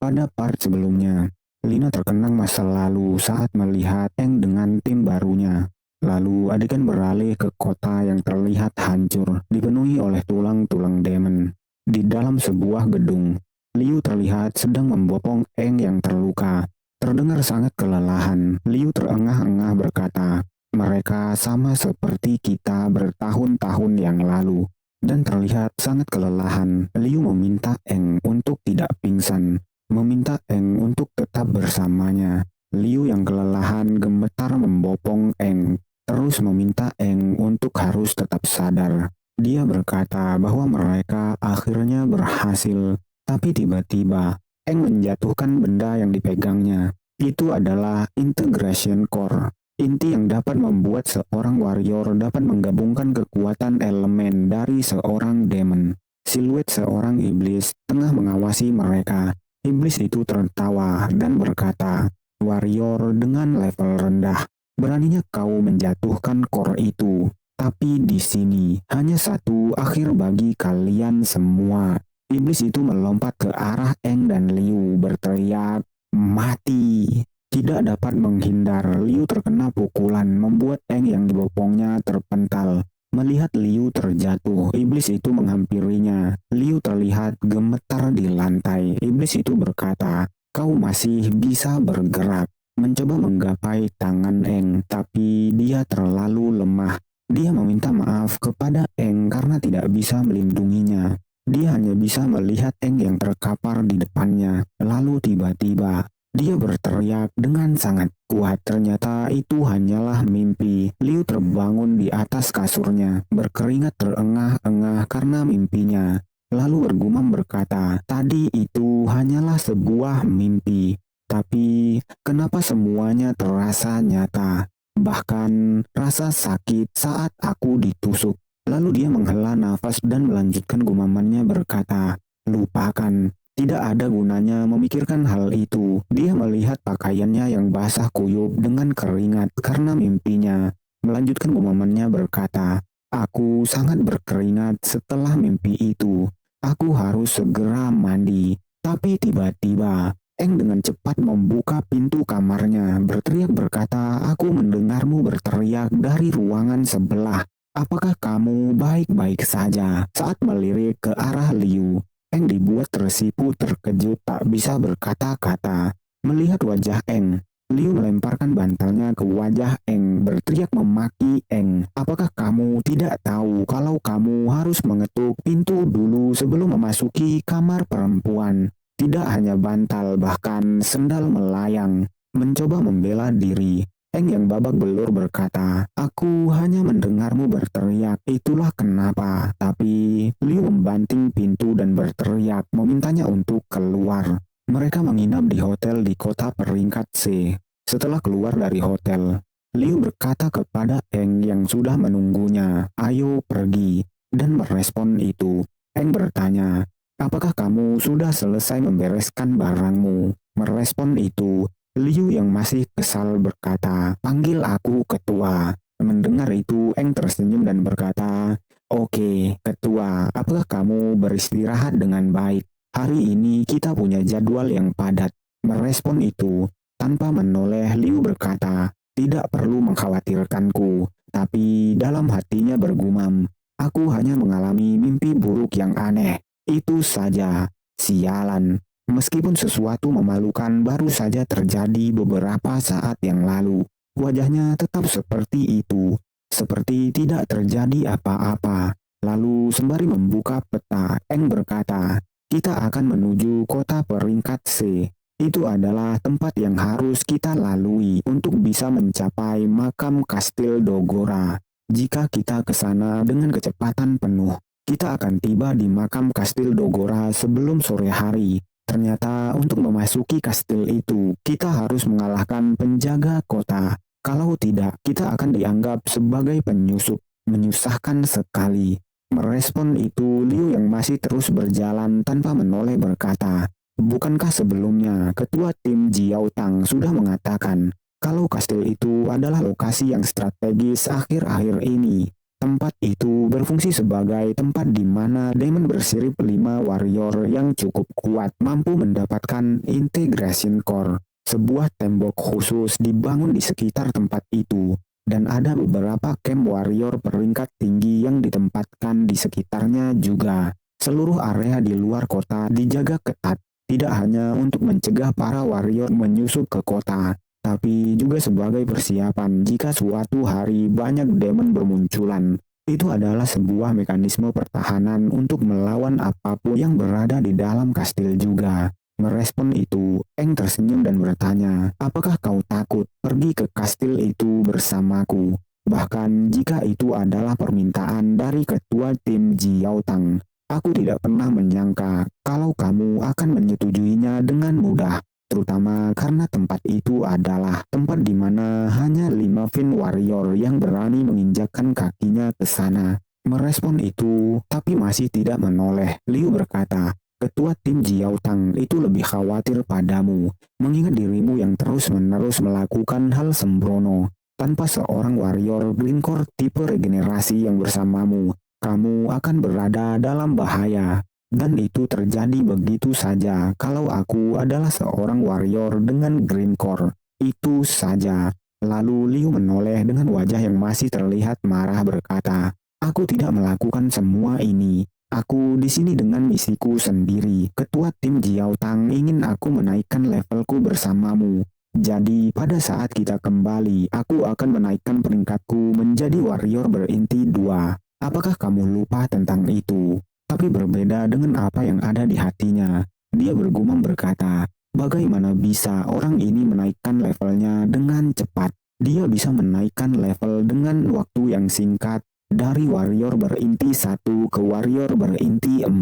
Pada part sebelumnya, Lina terkenang masa lalu saat melihat Eng dengan tim barunya. Lalu adegan beralih ke kota yang terlihat hancur, dipenuhi oleh tulang-tulang demon. Di dalam sebuah gedung, Liu terlihat sedang membopong Eng yang terluka. Terdengar sangat kelelahan, Liu terengah-engah berkata, "Mereka sama seperti kita bertahun-tahun yang lalu." Dan terlihat sangat kelelahan, Liu meminta Eng untuk tidak pingsan, meminta Eng untuk tetap bersamanya. Liu yang kelelahan gemetar membopong Eng, terus meminta Eng untuk harus tetap sadar. Dia berkata bahwa mereka akhirnya berhasil, tapi tiba-tiba Eng menjatuhkan benda yang dipegangnya. Itu adalah Integration Core, inti yang dapat membuat seorang warrior dapat menggabungkan kekuatan elemen dari seorang demon. Siluet seorang iblis tengah mengawasi mereka. Iblis itu tertawa dan berkata, "Warrior dengan level rendah, beraninya kau menjatuhkan core itu. Tapi di sini hanya satu akhir bagi kalian semua." Iblis itu melompat ke arah Eng dan Liu berteriak, "Mati!" Tidak dapat menghindar, Liu terkena pukulan membuat Eng yang dibopongnya terpental. Melihat Liu terjatuh, iblis itu menghampirinya. Liu terlihat gemetar di lantai. Iblis itu berkata, "Kau masih bisa bergerak." Mencoba menggapai tangan Eng, tapi dia terlalu lemah. Dia meminta maaf kepada Eng karena tidak bisa melindunginya. Dia hanya bisa melihat Eng yang terkapar di depannya. Lalu tiba-tiba, dia berteriak dengan sangat kuat. Ternyata itu hanyalah mimpi. Liu terbangun di atas kasurnya, berkeringat terengah-engah karena mimpinya. Lalu bergumam berkata, "Tadi itu hanyalah sebuah mimpi. Tapi kenapa semuanya terasa nyata? Bahkan rasa sakit saat aku ditusuk." Lalu dia menghela nafas dan melanjutkan gumamannya berkata, "Lupakan. Tidak ada gunanya memikirkan hal itu." Dia melihat pakaiannya yang basah kuyup dengan keringat karena mimpinya. Melanjutkan gumamannya berkata, "Aku sangat berkeringat setelah mimpi itu. Aku harus segera mandi." Tapi tiba-tiba, Eng dengan cepat membuka pintu kamarnya, berteriak berkata, "Aku mendengarmu berteriak dari ruangan sebelah. Apakah kamu baik-baik saja?" Saat melirik ke arah Liu, Eng dibuat tersipu terkejut tak bisa berkata-kata. Melihat wajah Eng, Liu melemparkan bantalnya ke wajah Eng berteriak memaki Eng. "Apakah kamu tidak tahu kalau kamu harus mengetuk pintu dulu sebelum memasuki kamar perempuan?" Tidak hanya bantal, bahkan sendal melayang. Mencoba membela diri, Eng yang babak belur berkata, "Aku hanya mendengarmu berteriak, itulah kenapa." Tapi Liu membanting pintu dan berteriak, memintanya untuk keluar. Mereka menginap di hotel di kota peringkat C. Setelah keluar dari hotel, Liu berkata kepada Eng yang sudah menunggunya, "Ayo pergi." Dan merespon itu, Eng bertanya, "Apakah kamu sudah selesai membereskan barangmu?" Merespon itu, Liu yang masih kesal berkata, "Panggil aku ketua." Mendengar itu, Eng tersenyum dan berkata, "Oke, ketua, apakah kamu beristirahat dengan baik? Hari ini kita punya jadwal yang padat." Merespon itu, tanpa menoleh, Liu berkata, "Tidak perlu mengkhawatirkanku." Tapi dalam hatinya bergumam, "Aku hanya mengalami mimpi buruk yang aneh. Itu saja. Sialan." Meskipun sesuatu memalukan baru saja terjadi beberapa saat yang lalu, wajahnya tetap seperti itu, seperti tidak terjadi apa-apa. Lalu sembari membuka peta, Eng berkata, "Kita akan menuju kota peringkat C. Itu adalah tempat yang harus kita lalui untuk bisa mencapai makam Kastil Dogora. Jika kita ke sana dengan kecepatan penuh, kita akan tiba di makam Kastil Dogora sebelum sore hari." Ternyata untuk memasuki kastil itu, kita harus mengalahkan penjaga kota. Kalau tidak, kita akan dianggap sebagai penyusup. Menyusahkan sekali. Merespon itu, Liu yang masih terus berjalan tanpa menoleh berkata, "Bukankah sebelumnya ketua tim Jiao Tang sudah mengatakan kalau kastil itu adalah lokasi yang strategis akhir-akhir ini?" Tempat itu berfungsi sebagai tempat di mana Demon bersirip 5 warrior yang cukup kuat mampu mendapatkan Integration Core. Sebuah tembok khusus dibangun di sekitar tempat itu, dan ada beberapa camp warrior peringkat tinggi yang ditempatkan di sekitarnya juga. Seluruh area di luar kota dijaga ketat, tidak hanya untuk mencegah para warrior menyusup ke kota, tapi juga sebagai persiapan jika suatu hari banyak demon bermunculan. Itu adalah sebuah mekanisme pertahanan untuk melawan apapun yang berada di dalam kastil juga. Merespon itu, Eng tersenyum dan bertanya, apakah kau takut pergi ke kastil itu bersamaku? Bahkan jika itu adalah permintaan dari ketua tim Jiao Tang, aku tidak pernah menyangka kalau kamu akan menyetujuinya dengan mudah. Terutama karena tempat itu adalah tempat di mana hanya 5 Fin Warrior yang berani menginjakkan kakinya ke sana. Merespon itu, tapi masih tidak menoleh, Liu berkata, ketua tim Jiao Tang itu lebih khawatir padamu, mengingat dirimu yang terus-menerus melakukan hal sembrono. Tanpa seorang warrior Green Core tipe regenerasi yang bersamamu, kamu akan berada dalam bahaya. Dan itu terjadi begitu saja kalau aku adalah seorang warrior dengan green core. Itu saja. Lalu Liu menoleh dengan wajah yang masih terlihat marah berkata, aku tidak melakukan semua ini. Aku di sini dengan misiku sendiri. Ketua tim Jiao Tang ingin aku menaikkan levelku bersamamu. Jadi pada saat kita kembali, aku akan menaikkan peringkatku menjadi warrior berinti 2. Apakah kamu lupa tentang itu? Tapi berbeda dengan apa yang ada di hatinya. Dia bergumam berkata, bagaimana bisa orang ini menaikkan levelnya dengan cepat? Dia bisa menaikkan level dengan waktu yang singkat dari warrior berinti 1 ke warrior berinti 4.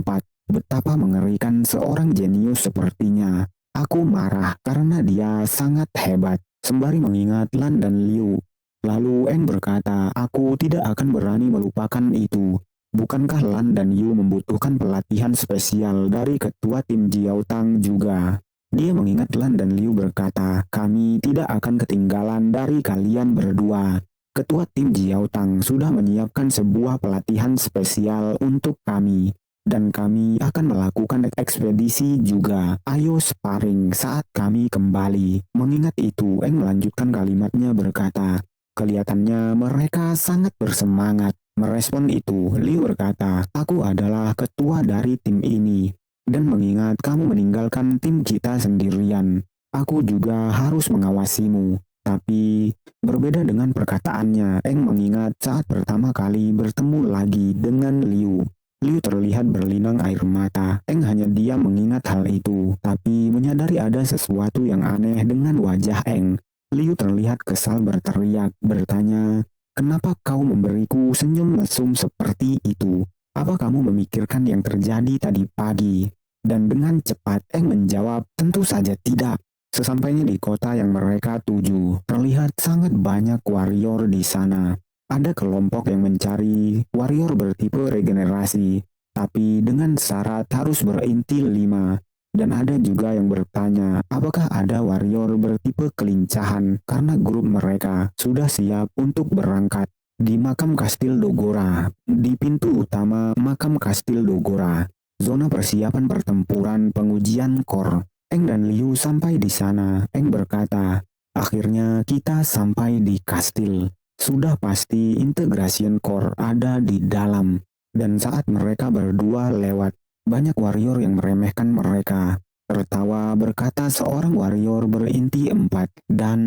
Betapa mengerikan seorang jenius sepertinya. Aku marah karena dia sangat hebat. Sembari mengingat Lan dan Liu. Lalu Eng berkata, aku tidak akan berani melupakan itu. Bukankah Lan dan Yu membutuhkan pelatihan spesial dari ketua tim Jiao Tang juga? Dia mengingat Lan dan Liu berkata, kami tidak akan ketinggalan dari kalian berdua. Ketua tim Jiao Tang sudah menyiapkan sebuah pelatihan spesial untuk kami. Dan kami akan melakukan ekspedisi juga. Ayo sparring saat kami kembali. Mengingat itu, Eng melanjutkan kalimatnya berkata, kelihatannya mereka sangat bersemangat. Merespon itu, Liu berkata, aku adalah ketua dari tim ini. Dan mengingat kamu meninggalkan tim kita sendirian, aku juga harus mengawasimu. Tapi, berbeda dengan perkataannya, Eng mengingat saat pertama kali bertemu lagi dengan Liu. Liu terlihat berlinang air mata. Eng hanya diam mengingat hal itu, tapi menyadari ada sesuatu yang aneh dengan wajah Eng. Liu terlihat kesal berteriak, bertanya, kenapa kau memberiku senyum mesum seperti itu? Apa kamu memikirkan yang terjadi tadi pagi? Dan dengan cepat Eng menjawab, tentu saja tidak. Sesampainya di kota yang mereka tuju, terlihat sangat banyak warrior di sana. Ada kelompok yang mencari warrior bertipe regenerasi, tapi dengan syarat harus berinti 5. Dan ada juga yang bertanya, apakah ada warrior bertipe kelincahan karena grup mereka sudah siap untuk berangkat. Di makam Kastil Dogora, di pintu utama makam Kastil Dogora, zona persiapan pertempuran pengujian core. Eng dan Liu sampai di sana. Eng berkata, akhirnya kita sampai di kastil. Sudah pasti integration core ada di dalam. Dan saat mereka berdua lewat, banyak warrior yang meremehkan mereka. Tertawa berkata seorang warrior berinti 4 dan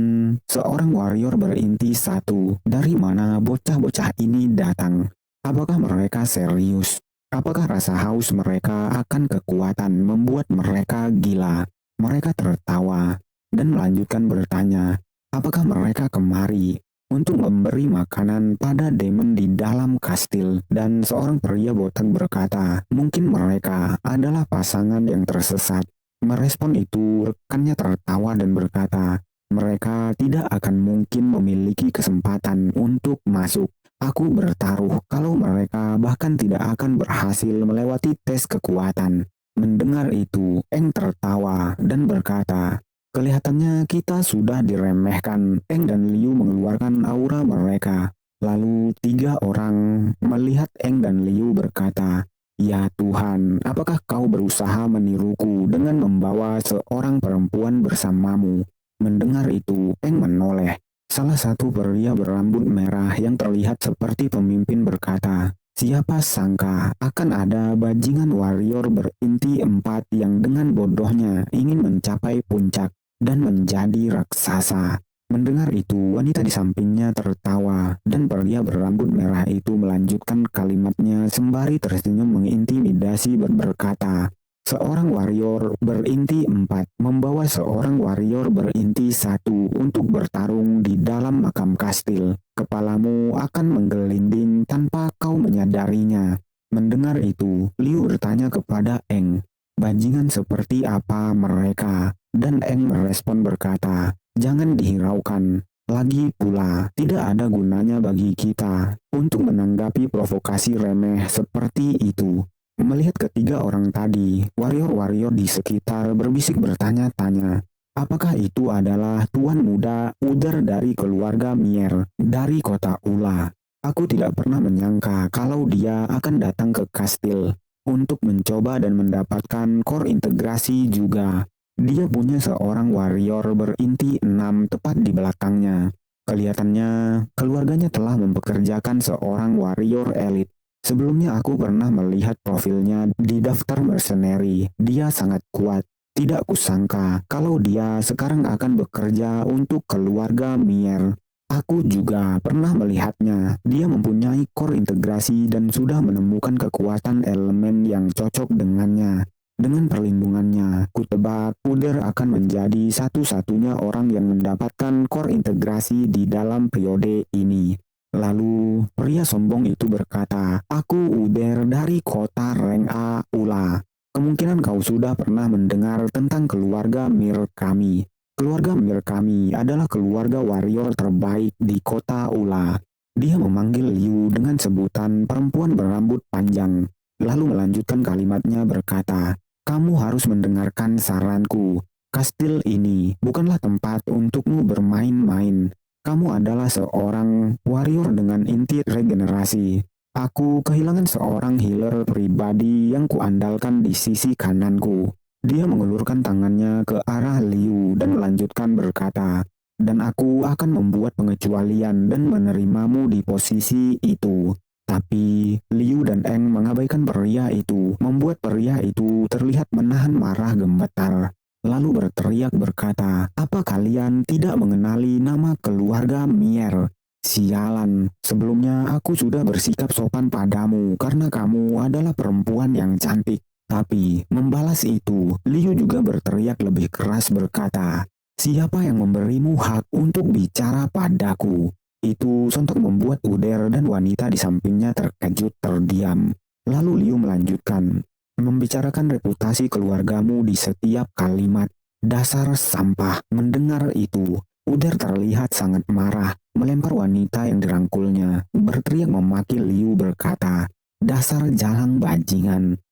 seorang warrior berinti 1. Dari mana bocah-bocah ini datang? Apakah mereka serius? Apakah rasa haus mereka akan kekuatan membuat mereka gila? Mereka tertawa dan melanjutkan bertanya, apakah mereka kemari untuk memberi makanan pada demon di dalam kastil? Dan seorang pria botak berkata, mungkin mereka adalah pasangan yang tersesat. Merespon itu, rekannya tertawa dan berkata, mereka tidak akan mungkin memiliki kesempatan untuk masuk. Aku bertaruh kalau mereka bahkan tidak akan berhasil melewati tes kekuatan. Mendengar itu, Eng tertawa dan berkata, kelihatannya kita sudah diremehkan. Eng dan Liu mengeluarkan aura mereka. Lalu 3 orang melihat Eng dan Liu berkata, "Ya Tuhan, apakah kau berusaha meniruku dengan membawa seorang perempuan bersamamu?" Mendengar itu, Eng menoleh. Salah satu pria berambut merah yang terlihat seperti pemimpin berkata, "Siapa sangka akan ada bajingan warrior berinti 4 yang dengan bodohnya ingin mencapai puncak dan menjadi raksasa." Mendengar itu, wanita di sampingnya tertawa, dan pria berambut merah itu melanjutkan kalimatnya sembari tersenyum mengintimidasi dan berkata, "Seorang warrior berinti 4 membawa seorang warrior berinti 1 untuk bertarung di dalam makam kastil. Kepalamu akan menggelinding tanpa kau menyadarinya." Mendengar itu, Liu bertanya kepada Eng, "Bajingan seperti apa mereka?" Dan Eng merespon berkata, "Jangan dihiraukan. Lagi pula, tidak ada gunanya bagi kita untuk menanggapi provokasi remeh seperti itu." Melihat ketiga orang tadi, warrior-warrior di sekitar berbisik bertanya-tanya, apakah itu adalah tuan muda Uder dari keluarga Mier dari kota Ula. Aku tidak pernah menyangka kalau dia akan datang ke kastil untuk mencoba dan mendapatkan core integrasi juga. Dia punya seorang warrior berinti 6 tepat di belakangnya. Kelihatannya, keluarganya telah mempekerjakan seorang warrior elit. Sebelumnya aku pernah melihat profilnya di daftar mercenary. Dia sangat kuat. Tidak kusangka kalau dia sekarang akan bekerja untuk keluarga Mier. Aku juga pernah melihatnya. Dia mempunyai core integrasi dan sudah menemukan kekuatan elemen yang cocok dengannya. Dengan perlindungannya, kutebak Uder akan menjadi satu-satunya orang yang mendapatkan core integrasi di dalam periode ini. Lalu, pria sombong itu berkata, "Aku Uder dari kota Renga Ula. Kemungkinan kau sudah pernah mendengar tentang keluarga Mir kami. Keluarga Mir kami adalah keluarga warrior terbaik di kota Ula." Dia memanggil Liu dengan sebutan perempuan berambut panjang, lalu melanjutkan kalimatnya berkata, "Kamu harus mendengarkan saranku. Kastil ini bukanlah tempat untukmu bermain-main. Kamu adalah seorang warrior dengan inti regenerasi. Aku kehilangan seorang healer pribadi yang kuandalkan di sisi kananku." Dia mengulurkan tangannya ke arah Liu dan melanjutkan berkata, "Dan aku akan membuat pengecualian dan menerimamu di posisi itu." Tapi Liu dan Eng mengabaikan pria itu, membuat pria itu terlihat menahan marah gemetar. Lalu berteriak berkata, "Apa kalian tidak mengenali nama keluarga Mier? Sialan, sebelumnya aku sudah bersikap sopan padamu karena kamu adalah perempuan yang cantik." Tapi membalas itu, Liu juga berteriak lebih keras berkata, "Siapa yang memberimu hak untuk bicara padaku?" Itu sontak membuat Uder dan wanita di sampingnya terkejut terdiam. Lalu Liu melanjutkan, "Membicarakan reputasi keluargamu di setiap kalimat. Dasar sampah." Mendengar itu, Uder terlihat sangat marah, melempar wanita yang dirangkulnya, berteriak memaki Liu berkata, "Dasar jalang bajingan.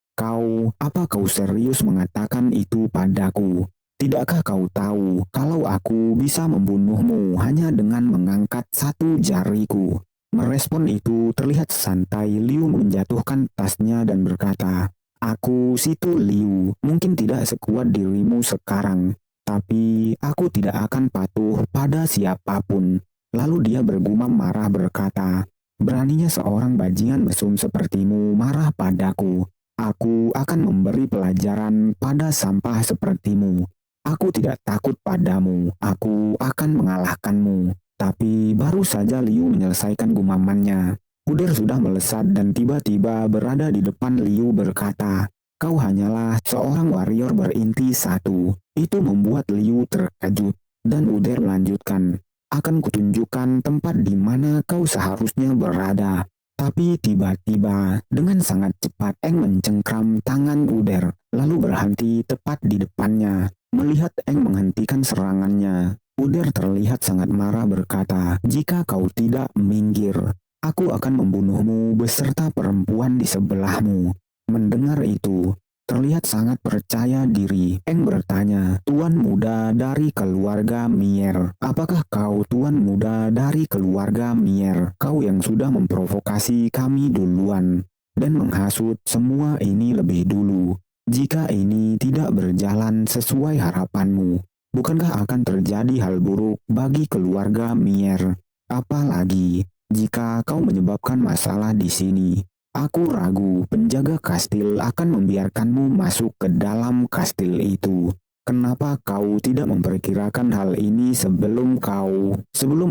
Apa kau serius mengatakan itu padaku? Tidakkah kau tahu kalau aku bisa membunuhmu hanya dengan mengangkat satu jariku?" Merespon itu terlihat santai, Liu menjatuhkan tasnya dan berkata, "Aku situ Liu, mungkin tidak sekuat dirimu sekarang, tapi aku tidak akan patuh pada siapapun." Lalu dia bergumam marah berkata, "Beraninya seorang bajingan mesum sepertimu marah padaku. Aku akan memberi pelajaran pada sampah sepertimu. Aku tidak takut padamu, aku akan mengalahkanmu." Tapi baru saja Liu menyelesaikan gumamannya, Uder sudah melesat dan tiba-tiba berada di depan Liu berkata, "Kau hanyalah seorang warrior berinti 1. Itu membuat Liu terkejut, dan Uder melanjutkan, "Akan kutunjukkan tempat di mana kau seharusnya berada." Tapi tiba-tiba, dengan sangat cepat Eng mencengkram tangan Uder, lalu berhenti tepat di depannya. Melihat Eng menghentikan serangannya, Uder terlihat sangat marah berkata, "Jika kau tidak minggir, aku akan membunuhmu beserta perempuan di sebelahmu." Mendengar itu, terlihat sangat percaya diri. Eng bertanya, "Tuan muda dari keluarga Mier, apakah kau tuan muda dari keluarga Mier? Kau yang sudah memprovokasi kami duluan dan menghasut semua ini lebih dulu. Jika ini tidak berjalan sesuai harapanmu, bukankah akan terjadi hal buruk bagi keluarga Mier? Apalagi jika kau menyebabkan masalah di sini. Aku ragu penjaga kastil akan membiarkanmu masuk ke dalam kastil itu. Kenapa kau tidak memperkirakan hal ini Sebelum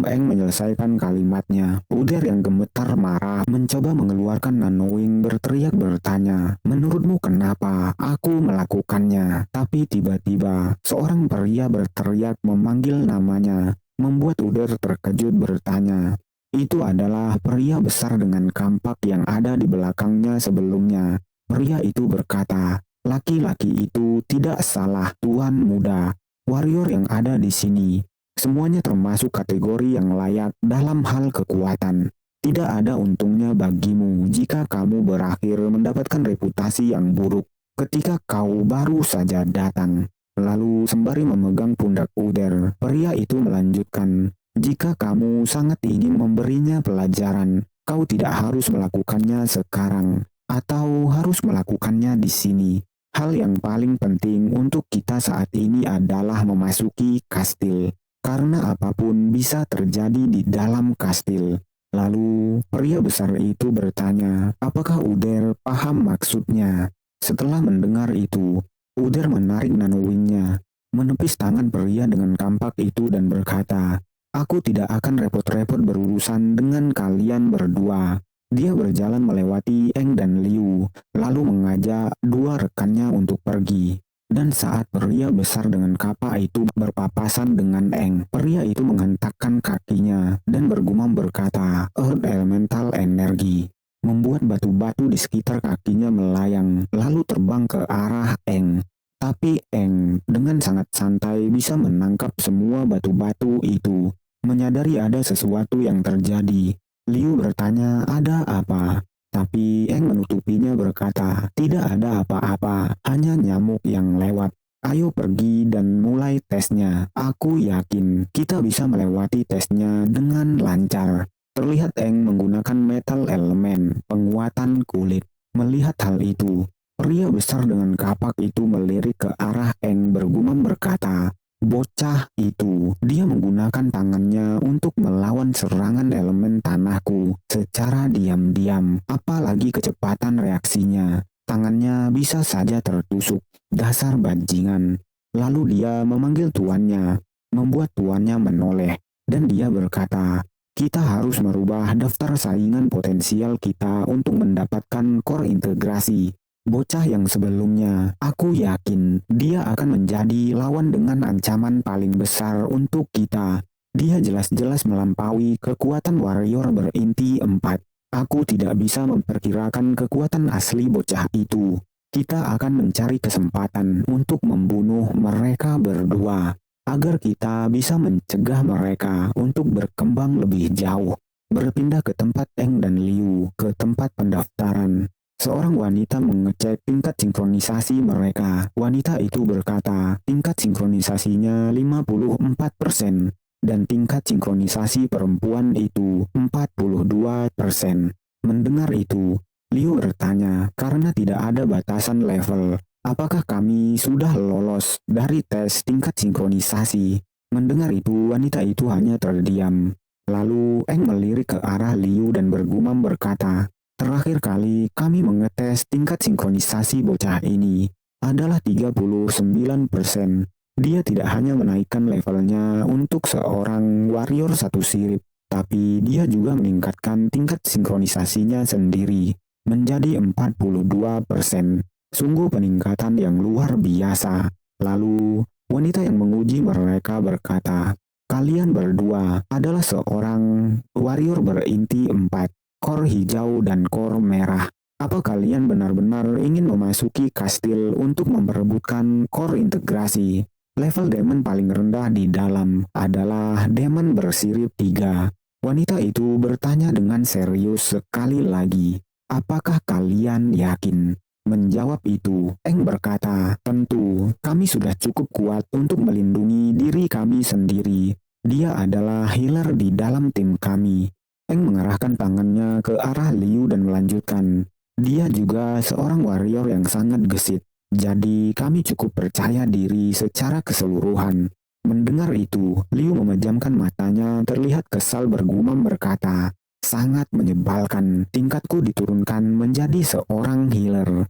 Eng menyelesaikan kalimatnya, Uder yang gemetar marah mencoba mengeluarkan Nanoing berteriak bertanya, "Menurutmu kenapa aku melakukannya?" Tapi tiba-tiba, seorang pria berteriak memanggil namanya, membuat Uder terkejut bertanya, itu adalah pria besar dengan kampak yang ada di belakangnya sebelumnya. Pria itu berkata, "Laki-laki itu tidak salah, Tuan Muda. Warrior yang ada di sini, semuanya termasuk kategori yang layak dalam hal kekuatan. Tidak ada untungnya bagimu jika kamu berakhir mendapatkan reputasi yang buruk ketika kau baru saja datang." Lalu sembari memegang pundak Uder, pria itu melanjutkan, "Jika kamu sangat ingin memberinya pelajaran, kau tidak harus melakukannya sekarang atau harus melakukannya di sini. Hal yang paling penting untuk kita saat ini adalah memasuki kastil, karena apapun bisa terjadi di dalam kastil." Lalu pria besar itu bertanya, apakah Uder paham maksudnya? Setelah mendengar itu, Uder menarik nanowingnya, menepis tangan pria dengan kampak itu dan berkata, "Aku tidak akan repot-repot berurusan dengan kalian berdua." Dia berjalan melewati Eng dan Liu, lalu mengajak dua rekannya untuk pergi. Dan saat pria besar dengan kapak itu berpapasan dengan Eng, pria itu menghentakkan kakinya dan bergumam berkata, "Earth Elemental Energy," membuat batu-batu di sekitar kakinya melayang, lalu terbang ke arah Eng. Tapi Eng dengan sangat santai bisa menangkap semua batu-batu itu. Menyadari ada sesuatu yang terjadi, Liu bertanya, "Ada apa?" Tapi Eng menutupinya berkata, "Tidak ada apa-apa, hanya nyamuk yang lewat. Ayo pergi dan mulai tesnya. Aku yakin kita bisa melewati tesnya dengan lancar." Terlihat Eng menggunakan metal elemen, penguatan kulit. Melihat hal itu, pria besar dengan kapak itu melirik ke arah Eng bergumam berkata, "Bocah itu, dia menggunakan tangannya untuk melawan serangan elemen tanahku secara diam-diam. Apalagi kecepatan reaksinya. Tangannya bisa saja tertusuk. Dasar bajingan." Lalu dia memanggil tuannya, membuat tuannya menoleh. Dan dia berkata, "Kita harus merubah daftar saingan potensial kita untuk mendapatkan core integrasi. Bocah yang sebelumnya, aku yakin dia akan menjadi lawan dengan ancaman paling besar untuk kita. Dia jelas-jelas melampaui kekuatan warrior berinti 4. Aku tidak bisa memperkirakan kekuatan asli bocah itu. Kita akan mencari kesempatan untuk membunuh mereka berdua, agar kita bisa mencegah mereka untuk berkembang lebih jauh." Berpindah ke tempat Eng dan Liu, ke tempat pendaftaran. Seorang wanita mengecek tingkat sinkronisasi mereka. Wanita itu berkata, tingkat sinkronisasinya 54% dan tingkat sinkronisasi perempuan itu 42%. Mendengar itu, Liu bertanya, "Karena tidak ada batasan level, apakah kami sudah lolos dari tes tingkat sinkronisasi?" Mendengar itu, wanita itu hanya terdiam. Lalu Eng melirik ke arah Liu dan bergumam berkata, "Terakhir kali kami mengetes tingkat sinkronisasi bocah ini adalah 39%. Dia tidak hanya menaikkan levelnya untuk seorang warrior satu sirip, tapi dia juga meningkatkan tingkat sinkronisasinya sendiri menjadi 42%. Sungguh peningkatan yang luar biasa." Lalu, wanita yang menguji mereka berkata, "Kalian berdua adalah seorang warrior berinti 4. Kor hijau dan kor merah. Apa kalian benar-benar ingin memasuki kastil untuk memperebutkan kor integrasi? Level demon paling rendah di dalam adalah demon bersirip 3. Wanita itu bertanya dengan serius sekali lagi, "Apakah kalian yakin?" Menjawab itu, Eng berkata, tentu, kami sudah cukup kuat untuk melindungi diri kami sendiri. Dia adalah healer di dalam tim kami. Eng mengarahkan tangannya ke arah Liu dan melanjutkan, dia juga seorang warrior yang sangat gesit. Jadi kami cukup percaya diri secara keseluruhan. Mendengar itu, Liu memejamkan matanya terlihat kesal bergumam berkata, sangat menyebalkan, tingkatku diturunkan menjadi seorang healer.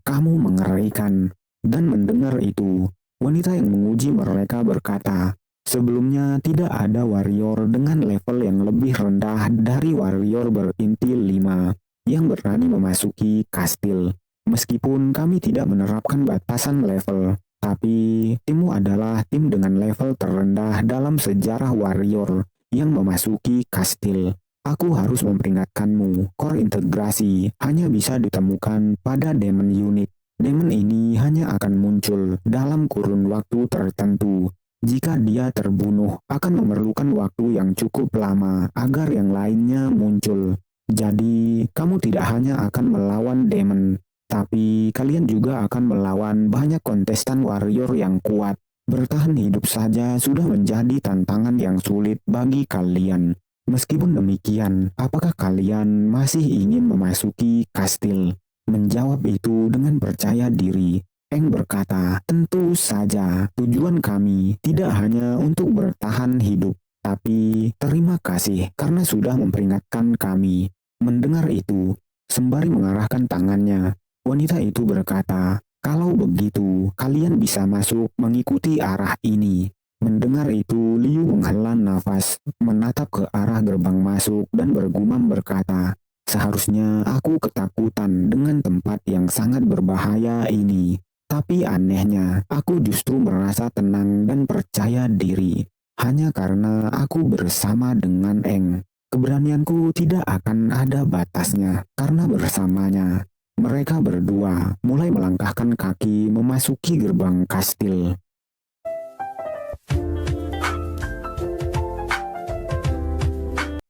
Kamu mengerikan. Dan mendengar itu, wanita yang menguji mereka berkata, sebelumnya tidak ada warrior dengan level yang lebih rendah dari warrior berintil 5 yang berani memasuki kastil. Meskipun kami tidak menerapkan batasan level, tapi timmu adalah tim dengan level terendah dalam sejarah warrior yang memasuki kastil. Aku harus memperingatkanmu, core integrasi hanya bisa ditemukan pada demon unit. Demon ini hanya akan muncul dalam kurun waktu tertentu. Jika dia terbunuh, akan memerlukan waktu yang cukup lama agar yang lainnya muncul. Jadi, kamu tidak hanya akan melawan demon, tapi kalian juga akan melawan banyak kontestan warrior yang kuat. Bertahan hidup saja sudah menjadi tantangan yang sulit bagi kalian. Meskipun demikian, apakah kalian masih ingin memasuki kastil? Menjawab itu dengan percaya diri. Eng berkata, tentu saja tujuan kami tidak hanya untuk bertahan hidup, tapi terima kasih karena sudah memperingatkan kami. Mendengar itu, sembari mengarahkan tangannya, wanita itu berkata, kalau begitu kalian bisa masuk mengikuti arah ini. Mendengar itu, Liu menghela nafas, menatap ke arah gerbang masuk dan bergumam berkata, seharusnya aku ketakutan dengan tempat yang sangat berbahaya ini. Tapi anehnya, aku justru merasa tenang dan percaya diri. Hanya karena aku bersama dengan Eng. Keberanianku tidak akan ada batasnya karena bersamanya. Mereka berdua mulai melangkahkan kaki memasuki gerbang kastil.